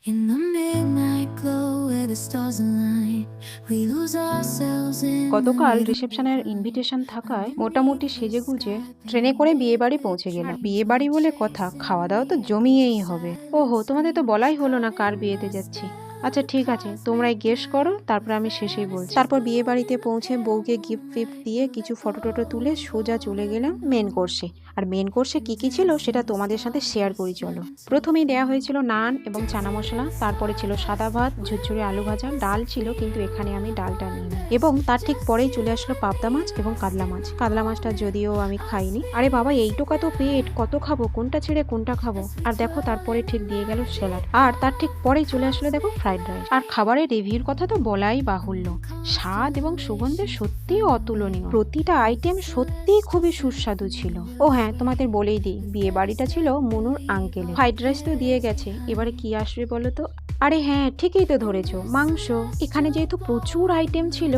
In the midnight glow where the stars align, we lose ourselves in the গতকাল rhythm রিসেপশনের of invitation থাকায় light. মোটামুটি সেজেগুজে ট্রেনে করে বিয়ে বাড়ি পৌঁছে গেলাম। বিয়ে বাড়ি বলে কথা, খাওয়া দাওয়া তো জমিয়েই হবে। ওহো, তোমাদের তো বলাই হলো না কার বিয়েতে যাচ্ছি। আচ্ছা ঠিক আছে, তোমরাই গেস করো, তারপর আমি শেষেই বলছি। তারপর বিয়ে বাড়িতে পৌঁছে বউকে গিফট ফিফট দিয়ে কিছু ফটো টটো তুলে সোজা চলে গেলাম মেন কোর্সে। আর মেন কোর্সে কি কি ছিল সেটা তোমাদের সাথে শেয়ার করি চলো। প্রথমেই দেয়া হয়েছিল নান এবং চানা মশলা, তারপরে ছিল সাদা ভাত, ঝুরঝুরে আলু ভাজা, ডাল ছিল কিন্তু এখানে আমি ডালটা নিই না। এবং তার ঠিক পরেই চলে আসলো পাবদা মাছ এবং কাতলা মাছ। কাতলা মাছটা যদিও আমি খাইনি। আরে বাবা, এইটুকা তো পেট, কত খাবো, কোনটা ছেড়ে কোনটা খাবো। আর দেখো তারপরে ঠিক দিয়ে গেল স্যালাড, আর তার ঠিক পরেই চলে আসলো দেখো ফ্রাইড রাইস। আর খাবারের রিভিউর কথা তো বলাই বাহুল্য, স্বাদ এবং সুগন্ধে সত্যিই অতুলনীয়। প্রতিটা আইটেম সত্যিই খুবই সুস্বাদু ছিল। ও হ্যাঁ, তোমাদের বলেই দিই, বিয়ে বাড়িটা ছিল মনুর আঙ্কেলে। ফ্রাইড রাইস তো দিয়ে গেছে, এবারে কি আসবে বলো তো? আরে হ্যাঁ, ঠিকই তো ধরেছো, মাংস। এখানে যেহেতু প্রচুর আইটেম ছিল,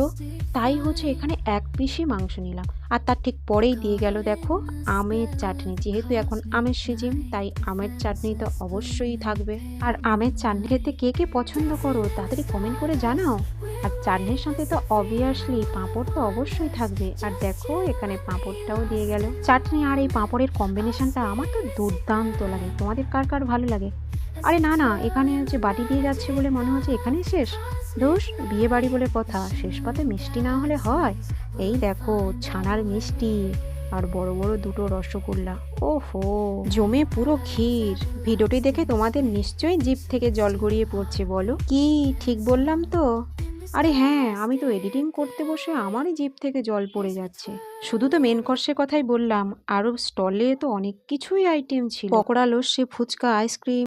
তাই হচ্ছে এখানে এক পিসই মাংস নিলাম। আর তার ঠিক পরেই দিয়ে গেল দেখো আমের চাটনি। যেহেতু এখন আমের সিজন, তাই আমের চাটনি তো অবশ্যই থাকবে। আর আমের চাটনি খেতে কে কে পছন্দ করো তাড়াতাড়ি কমেন্ট করে জানাও। আর চাটনির সাথে তো অবভিয়াসলি পাঁপড় তো অবশ্যই থাকবে। আর দেখো এখানে পাঁপড়টাও দিয়ে গেল। চাটনি আর এই পাঁপড়ের কম্বিনেশনটা আমার তো দুর্দান্ত লাগে। তোমাদের কার কার ভালো লাগে? আরে না না, এখানে হচ্ছে বাটি দিয়ে যাচ্ছে বলে মনে হচ্ছে এখানেই শেষ। দোষ, বিয়ে বাড়ি বলে কথা, শেষ পাতে মিষ্টি না হলে হয়? এই দেখো ছানার মিষ্টি আর বড় বড় দুটো রসগোল্লা, ওহো জমে পুরো ক্ষীর। ভিডিওটি দেখে তোমাদের নিশ্চয়ই জিভ থেকে জল গড়িয়ে পড়ছে, বলো কি ঠিক বললাম তো? আরে হ্যাঁ, আমি তো এডিটিং করতে বসে আমারই জিভ থেকে জল পড়ে যাচ্ছে। শুধু তো মেন কোর্সের কথাই বললাম, আরো স্টলে তো অনেক কিছুই আইটেম ছিল, পকোড়া, লস্যি, ফুচকা, আইসক্রিম।